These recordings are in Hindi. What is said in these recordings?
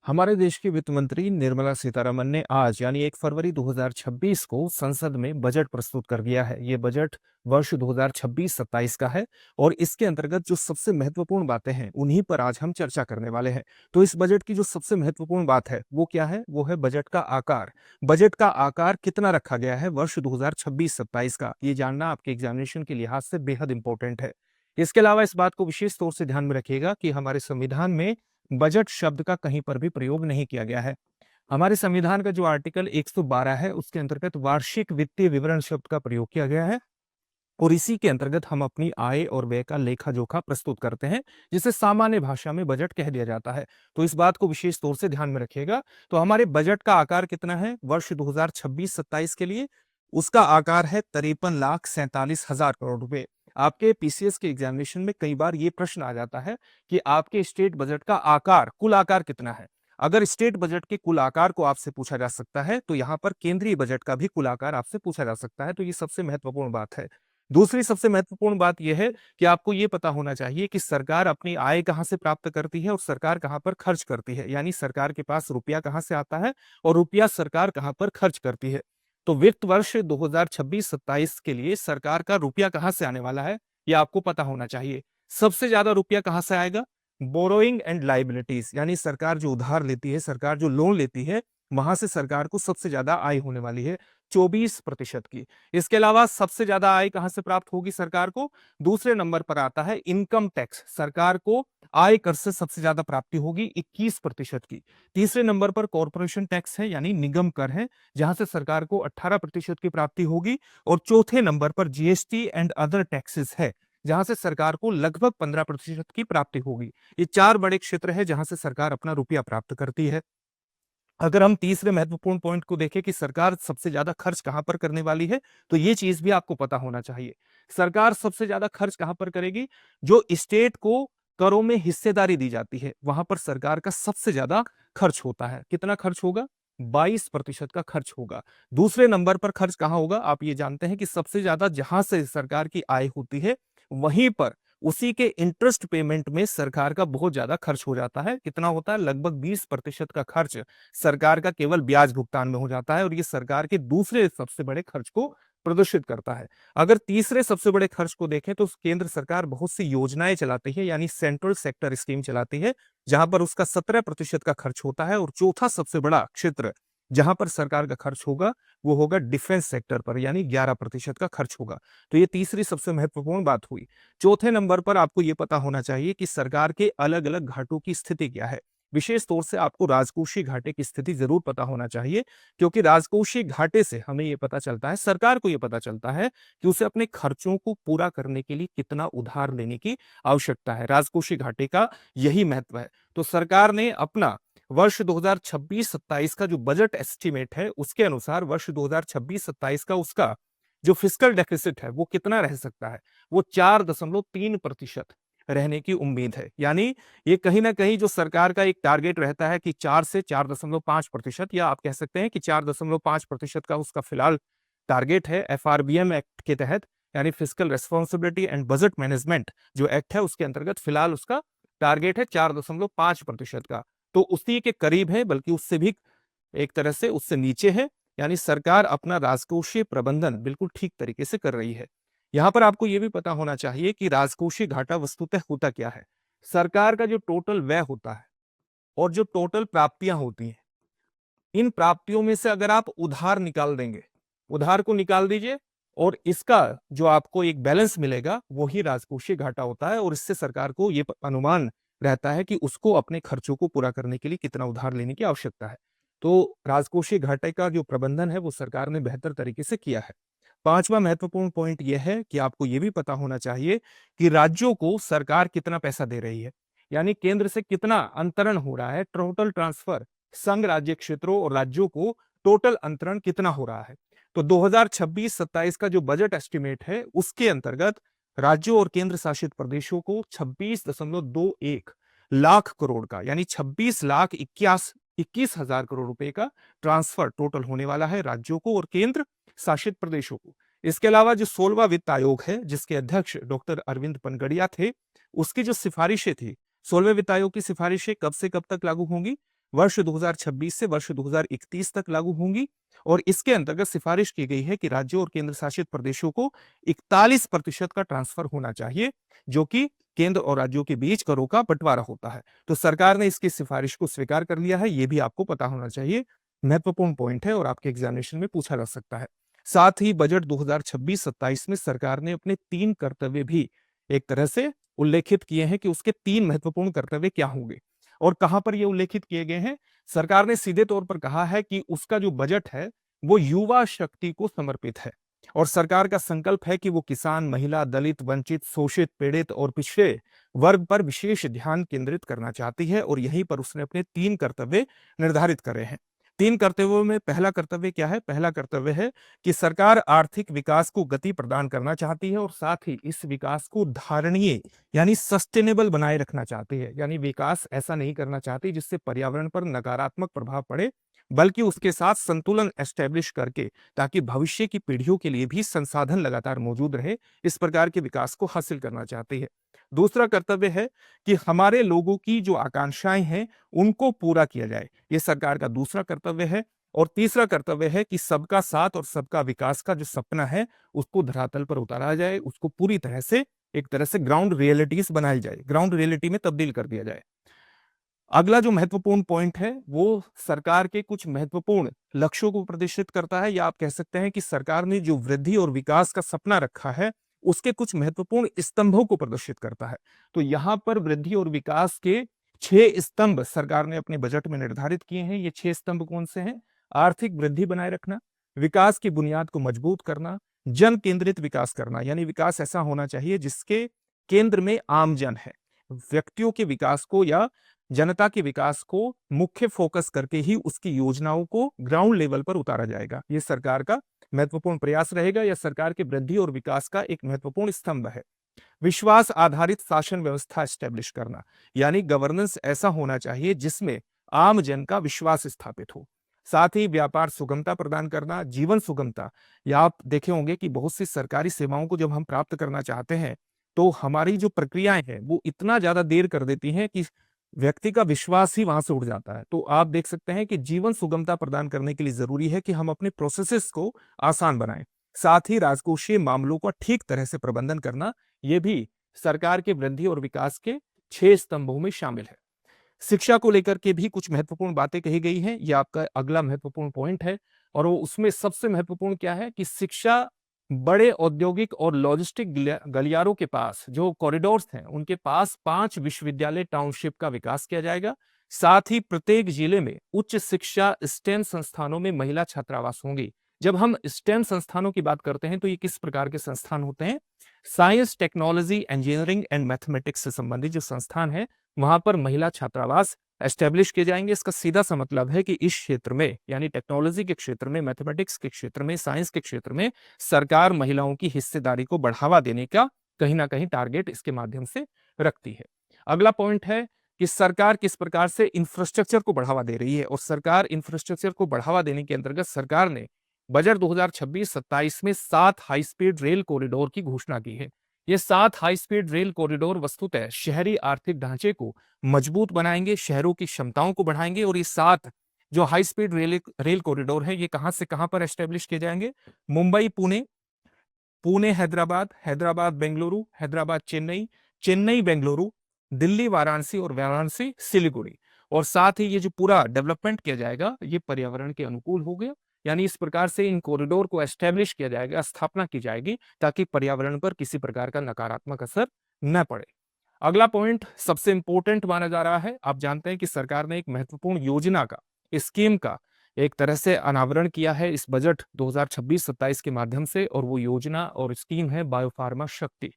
हमारे देश की वित्त मंत्री निर्मला सीतारमण ने आज यानी 1 फरवरी 2026 को संसद में बजट प्रस्तुत कर दिया है। ये बजट वर्ष 2026-27 का है और इसके अंतर्गत जो सबसे महत्वपूर्ण बातें हैं उन्हीं पर आज हम चर्चा करने वाले हैं। तो इस बजट की जो सबसे महत्वपूर्ण बात है वो क्या है? वो है बजट का आकार। बजट का आकार कितना रखा गया है वर्ष 2026-27 का, ये जानना आपके एग्जामिनेशन के लिहाज से बेहद इंपॉर्टेंट है। इसके अलावा इस बात को विशेष तौर से ध्यान में रखिएगा कि हमारे संविधान में बजट शब्द का कहीं पर भी प्रयोग नहीं किया गया है। हमारे संविधान का जो आर्टिकल 112 है उसके अंतर्गत वार्षिक वित्तीय विवरण शब्द का प्रयोग किया गया है और इसी के अंतर्गत हम अपनी आय और व्यय का लेखा जोखा प्रस्तुत करते हैं, जिसे सामान्य भाषा में बजट कह दिया जाता है। तो इस बात को विशेष तौर से ध्यान में रखिएगा। तो हमारे बजट का आकार कितना है वर्ष 2026-27 के लिए? उसका आकार है 53,47,000 करोड़ रुपए। आपके पीसीएस के एग्जामिनेशन में कई बार ये प्रश्न आ जाता है कि आपके स्टेट बजट का आकार, कुल आकार कितना है? अगर स्टेट बजट के कुल आकार को आपसे पूछा जा सकता है तो यहाँ पर केंद्रीय बजट का भी कुल आकार आपसे पूछा जा सकता है। तो ये सबसे महत्वपूर्ण बात है। दूसरी सबसे महत्वपूर्ण बात यह है कि आपको ये पता होना चाहिए कि सरकार अपनी आय कहां से प्राप्त करती है और सरकार कहां पर खर्च करती है, यानी सरकार के पास रुपया कहां से आता है और रुपया सरकार कहां पर खर्च करती है। तो वित्त वर्ष 2026-27 के लिए सरकार का रुपया कहां से आने वाला है, यह आपको पता होना चाहिए। सबसे ज्यादा रुपया कहां से आएगा? बोरोइंग एंड लाइबिलिटीज, यानी सरकार जो उधार लेती है, सरकार जो लोन लेती है, वहां से सरकार को सबसे ज्यादा आय होने वाली है, 24% की। इसके अलावा सबसे ज्यादा आय कहां से प्राप्त होगी सरकार को? दूसरे नंबर पर आता है इनकम टैक्स। सरकार को आय कर से सबसे ज्यादा प्राप्ति होगी 21% की। तीसरे नंबर पर कॉर्पोरेशन टैक्स है, यानी निगम कर है, जहां से सरकार को 18% की प्राप्ति होगी। और चौथे नंबर पर जीएसटी एंड अदर टैक्सेस है, जहां से सरकार को लगभग 15% की प्राप्ति होगी। ये चार बड़े क्षेत्र है जहां से सरकार अपना रुपया प्राप्त करती है। अगर हम तीसरे महत्वपूर्ण पॉइंट को देखें कि सरकार सबसे ज्यादा खर्च कहां पर करने वाली है, तो ये चीज भी आपको पता होना चाहिए। सरकार सबसे ज्यादा खर्च कहां पर करेगी? जो स्टेट को करों में हिस्सेदारी दी जाती है, वहां पर सरकार का सबसे ज्यादा खर्च होता है। कितना खर्च होगा? 22% का खर्च होगा। दूसरे नंबर पर खर्च कहां होगा? आप ये जानते हैं कि सबसे ज्यादा जहां से सरकार की आय होती है, वहीं पर उसी के इंटरेस्ट पेमेंट में सरकार का बहुत ज्यादा खर्च हो जाता है। कितना होता है? लगभग 20% का खर्च सरकार का केवल ब्याज भुगतान में हो जाता है और ये सरकार के दूसरे सबसे बड़े खर्च को प्रदर्शित करता है। अगर तीसरे सबसे बड़े खर्च को देखें तो केंद्र सरकार बहुत सी योजनाएं चलाती है, यानी सेंट्रल सेक्टर स्कीम चलाती है, जहां पर उसका 17% का खर्च होता है। और चौथा सबसे बड़ा क्षेत्र जहां पर सरकार का खर्च होगा वो होगा डिफेंस सेक्टर पर, यानी 11% का खर्च होगा। तो ये तीसरी सबसे महत्वपूर्ण बात हुई। चौथे नंबर पर आपको ये पता होना चाहिए कि सरकार के अलग अलग घाटों की स्थिति क्या है। विशेष तौर से आपको राजकोषीय घाटे की स्थिति जरूर पता होना चाहिए, क्योंकि राजकोषीय घाटे से हमें यह पता चलता है, सरकार को यह पता चलता है कि उसे अपने खर्चों को पूरा करने के लिए कितना उधार लेने की आवश्यकता है। राजकोषीय घाटे का यही महत्व है। तो सरकार ने अपना वर्ष 2026-27 का जो बजट एस्टिमेट है उसके अनुसार वर्ष 2026-27 का उसका जो फिस्कल डेफिसिट है वो कितना रह सकता है? वो 4.3% रहने की उम्मीद है। यानी ये कहीं ना कहीं जो सरकार का एक टारगेट रहता है कि 4 से 4.5%, या आप कह सकते हैं कि 4.5% का उसका फिलहाल टारगेट है एफआरबीएम एक्ट के तहत, यानी physical responsibility and budget management जो एक्ट है उसके अंतर्गत फिलहाल उसका टारगेट है 4.5% का। तो उसी के करीब है, बल्कि उससे भी एक तरह से उससे नीचे है। यानी सरकार अपना राजकोषीय प्रबंधन बिल्कुल ठीक तरीके से कर रही है। यहां पर आपको यह भी पता होना चाहिए कि राजकोषीय घाटा वस्तुतः होता क्या है। सरकार का जो टोटल व्यय होता है और जो टोटल प्राप्तियां होती हैं, इन प्राप्तियों में से अगर आप उधार निकाल देंगे, उधार को निकाल दीजिए, और इसका जो आपको एक बैलेंस मिलेगा वही राजकोषीय घाटा होता है। और इससे सरकार को यह अनुमान रहता है कि उसको अपने खर्चों को पूरा करने के लिए कितना उधार लेने की आवश्यकता है। तो राजकोषीय घाटे का जो प्रबंधन है वो सरकार ने बेहतर तरीके से किया है। पांचवा महत्वपूर्ण पॉइंट यह है कि आपको यह भी पता होना चाहिए कि राज्यों को सरकार कितना पैसा दे रही है, यानी केंद्र से कितना अंतरण हो रहा है, टोटल ट्रांसफर संघ राज्य क्षेत्रों और राज्यों को टोटल अंतरण कितना हो रहा है। तो 2026-27 का जो बजट एस्टिमेट है उसके अंतर्गत राज्यों और केंद्र शासित प्रदेशों को 26.21 लाख करोड़ का, यानी 26,21,000 करोड़ रुपए का ट्रांसफर टोटल होने वाला है राज्यों को और केंद्र शासित प्रदेशों को। इसके अलावा जो 16वां वित्त आयोग है जिसके अध्यक्ष डॉक्टर अरविंद पनगड़िया थे, उसकी जो सिफारिशें थी, 16वें वित्त आयोग की सिफारिशें कब से कब तक लागू होंगी? वर्ष 2026 से वर्ष 2031 तक लागू होंगी और इसके अंतर्गत सिफारिश की गई है कि राज्यों और केंद्र शासित प्रदेशों को 41% का ट्रांसफर होना चाहिए, जो कि केंद्र और राज्यों के बीच करों का बंटवारा होता है। तो सरकार ने इसकी सिफारिश को स्वीकार कर लिया है, ये भी आपको पता होना चाहिए। महत्वपूर्ण पॉइंट है और आपके एग्जामिनेशन में पूछा जा सकता है। साथ ही बजट 2026-27 में सरकार ने अपने 3 कर्तव्य भी एक तरह से उल्लेखित किए हैं कि उसके 3 महत्वपूर्ण कर्तव्य क्या होंगे और कहां पर ये उल्लेखित किए गए हैं। सरकार ने सीधे तौर पर कहा है कि उसका जो बजट है वो युवा शक्ति को समर्पित है और सरकार का संकल्प है कि वो किसान, महिला, दलित, वंचित, शोषित, पीड़ित और पिछड़े वर्ग पर विशेष ध्यान केंद्रित करना चाहती है और यहीं पर उसने अपने 3 कर्तव्य निर्धारित करे हैं। 3 कर्तव्यों में पहला कर्तव्य क्या है? पहला कर्तव्य है कि सरकार आर्थिक विकास को गति प्रदान करना चाहती है और साथ ही इस विकास को धारणीय यानी सस्टेनेबल बनाए रखना चाहती है। यानी विकास ऐसा नहीं करना चाहती जिससे पर्यावरण पर नकारात्मक प्रभाव पड़े, बल्कि उसके साथ संतुलन एस्टेब्लिश करके ताकि भविष्य की पीढ़ियों के लिए भी संसाधन लगातार मौजूद रहे, इस प्रकार के विकास को हासिल करना चाहती है। दूसरा कर्तव्य है कि हमारे लोगों की जो आकांक्षाएं हैं उनको पूरा किया जाए, ये सरकार का दूसरा कर्तव्य है। और तीसरा कर्तव्य है कि सबका साथ और सबका विकास का जो सपना है उसको धरातल पर उतारा जाए, उसको पूरी तरह से एक तरह से ग्राउंड रियलिटीज बनाई जाए, ग्राउंड रियलिटी में तब्दील कर दिया जाए। अगला जो महत्वपूर्ण पॉइंट है वो सरकार के कुछ महत्वपूर्ण लक्ष्यों को प्रदर्शित करता है, या आप कह सकते हैं कि सरकार ने जो वृद्धि और विकास का सपना रखा है उसके कुछ महत्वपूर्ण स्तंभों को प्रदर्शित करता है। तो यहां पर वृद्धि और विकास के 6 स्तंभ सरकार ने अपने बजट में निर्धारित किए हैं। ये 6 स्तंभ कौन से हैं? आर्थिक वृद्धि बनाए रखना, विकास की बुनियाद को मजबूत करना, जन केंद्रित विकास करना, यानी विकास ऐसा होना चाहिए जिसके केंद्र में आमजन है, व्यक्तियों के विकास को या जनता के विकास को मुख्य फोकस करके ही उसकी योजनाओं को ग्राउंड लेवल पर उतारा जाएगा। ये सरकार का महत्वपूर्ण प्रयास रहेगा, या सरकार के वृद्धि और विकास का एक महत्वपूर्ण स्तंभ है। विश्वास आधारित शासन व्यवस्था एस्टेब्लिश करना, यानी गवर्नेंस ऐसा होना चाहिए जिसमें आम जन का विश्वास स्थापित हो। साथ ही व्यापार सुगमता प्रदान करना, जीवन सुगमता, या आप देखे होंगे कि बहुत सी सरकारी सेवाओं को जब हम प्राप्त करना चाहते हैं तो हमारी जो प्रक्रियाएं हैं वो इतना ज्यादा देर कर देती हैं कि व्यक्ति का विश्वास ही वहां से उड़ जाता है। तो आप देख सकते हैं कि जीवन सुगमता प्रदान करने के लिए जरूरी है कि हम अपने प्रोसेसेस को आसान बनाएं। साथ ही राजकोषीय मामलों का ठीक तरह से प्रबंधन करना, यह भी सरकार के वृद्धि और विकास के 6 स्तंभों में शामिल है। शिक्षा को लेकर के भी कुछ महत्वपूर्ण बातें कही गई हैं, यह आपका अगला महत्वपूर्ण पॉइंट है। और वो उसमें सबसे महत्वपूर्ण क्या है कि शिक्षा बड़े औद्योगिक और लॉजिस्टिक गलियारों के पास जो कॉरिडोर्स हैं उनके पास 5 विश्वविद्यालय टाउनशिप का विकास किया जाएगा। साथ ही प्रत्येक जिले में उच्च शिक्षा स्टेम संस्थानों में महिला छात्रावास होंगी। जब हम स्टेम संस्थानों की बात करते हैं तो ये किस प्रकार के संस्थान होते हैं? Science, technology, engineering and mathematics से संबंधित जो संस्थान है वहां पर महिला छात्रावास एस्टेब्लिश किए जाएंगे। इसका सीधा सा मतलब है कि इस क्षेत्र में यानी टेक्नोलॉजी के क्षेत्र में, मैथमेटिक्स के क्षेत्र में, साइंस के क्षेत्र में सरकार महिलाओं की हिस्सेदारी को बढ़ावा देने का कहीं ना कहीं टारगेट इसके माध्यम से रखती है। अगला पॉइंट है कि सरकार किस प्रकार से इंफ्रास्ट्रक्चर को बढ़ावा दे रही है, और सरकार इंफ्रास्ट्रक्चर को बढ़ावा देने के अंतर्गत सरकार ने बजट 2026-27 में 7 हाई स्पीड रेल कॉरिडोर की घोषणा की है। ये 7 हाई स्पीड रेल कॉरिडोर वस्तुतः शहरी आर्थिक ढांचे को मजबूत बनाएंगे, शहरों की क्षमताओं को बढ़ाएंगे। और ये 7 जो हाई स्पीड रेल कॉरिडोर है ये कहां से कहां पर एस्टेब्लिश किए जाएंगे? मुंबई पुणे, पुणे हैदराबाद, हैदराबाद बेंगलुरु, हैदराबाद चेन्नई, चेन्नई बेंगलुरु, दिल्ली वाराणसी और वाराणसी सिलीगुड़ी। और साथ ही ये जो पूरा डेवलपमेंट किया जाएगा ये पर्यावरण के अनुकूल हो गया। यानी इस प्रकार से इन कॉरिडोर को एस्टेब्लिश किया जाएगा, स्थापना की जाएगी ताकि पर्यावरण पर किसी प्रकार का नकारात्मक असर न पड़े। अगला पॉइंट सबसे इंपॉर्टेंट माना जा रहा है। आप जानते हैं कि सरकार ने एक महत्वपूर्ण योजना का, स्कीम का एक तरह से अनावरण किया है इस बजट 2026-27 के माध्यम से, और वो योजना और स्कीम है बायोफार्मा शक्ति।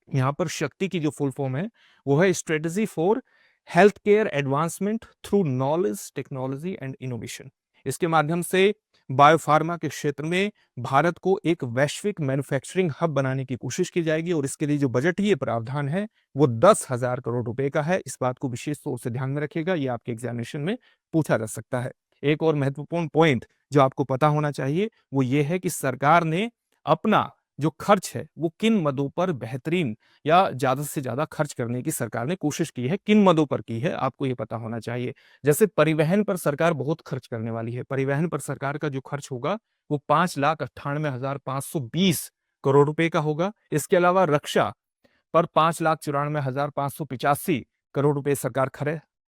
यहाँ पर शक्ति की जो फुल फॉर्म है वो है strategy for health care advancement through knowledge, technology and innovation. इसके माध्यम से बायोफार्मा के क्षेत्र में भारत को एक वैश्विक मैन्युफैक्चरिंग हब बनाने की कोशिश की जाएगी, और इसके लिए जो बजटीय प्रावधान है वो 10,000 करोड़ रुपए का है। इस बात को विशेष तौर से ध्यान में रखिएगा, ये आपके एग्जामिनेशन में पूछा जा सकता है। एक और महत्वपूर्ण पॉइंट जो आपको पता होना चाहिए वो ये है कि सरकार ने अपना जो खर्च है वो किन मदों पर बेहतरीन या ज्यादा से ज्यादा खर्च करने की सरकार ने कोशिश की है, किन मदों पर की है, आपको ये पता होना चाहिए। जैसे परिवहन पर सरकार बहुत खर्च करने वाली है। परिवहन पर सरकार का जो खर्च होगा वो 5,98,520 करोड़ रुपए का होगा। इसके अलावा रक्षा पर 5,94,585 करोड़ रुपए सरकार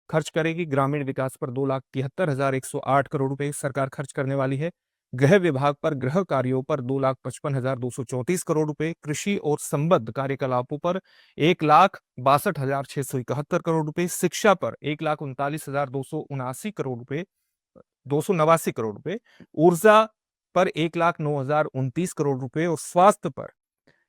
खर्च करेगी। ग्रामीण विकास पर 2,73,108 करोड़ रुपए सरकार खर्च करने वाली है। गृह विभाग पर गृह कार्यों पर 2,55,234 करोड़ रुपए, कृषि और संबद्ध कार्यकलापों पर 1,62,671 करोड़ रुपए, शिक्षा पर 1,39,279 करोड़ रुपए 289 करोड़ रुपए, ऊर्जा पर 1,09,029 करोड़ रुपए और स्वास्थ्य पर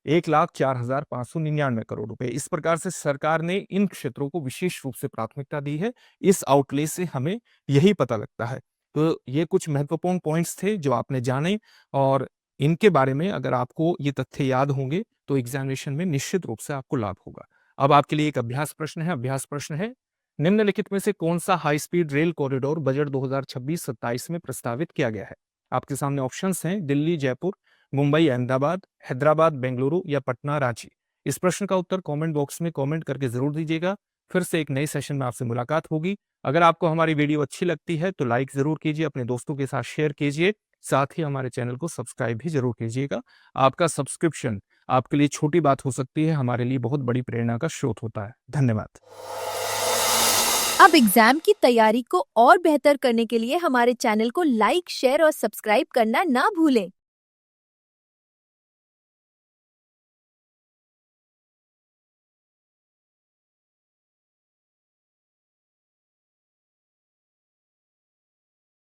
1,04,599 करोड़ रुपए। इस प्रकार से सरकार ने इन क्षेत्रों को विशेष रूप से प्राथमिकता दी है। इस आउटले से हमें यही पता लगता है। तो ये कुछ महत्वपूर्ण पॉइंट्स थे जो आपने जाने, और इनके बारे में अगर आपको ये तथ्य याद होंगे तो एग्जामिनेशन में निश्चित रूप से आपको लाभ होगा। अब आपके लिए एक अभ्यास प्रश्न है। अभ्यास प्रश्न है, निम्नलिखित में से कौन सा high speed rail corridor budget 2026-27 में प्रस्तावित किया गया है? आपके सामने ऑप्शंस हैं, दिल्ली जयपुर, मुंबई अहमदाबाद, हैदराबाद बेंगलुरु या पटना रांची। इस प्रश्न का उत्तर कमेंट बॉक्स में कमेंट करके जरूर दीजिएगा। फिर से एक नए सेशन में आपसे मुलाकात होगी। अगर आपको हमारी वीडियो अच्छी लगती है तो लाइक जरूर कीजिए, अपने दोस्तों के साथ शेयर कीजिए, साथ ही हमारे चैनल को सब्सक्राइब भी जरूर कीजिएगा। आपका सब्सक्रिप्शन आपके लिए छोटी बात हो सकती है, हमारे लिए बहुत बड़ी प्रेरणा का स्रोत होता है। धन्यवाद। अब एग्जाम की तैयारी को और बेहतर करने के लिए हमारे चैनल को लाइक, शेयर और सब्सक्राइब करना ना भूलें।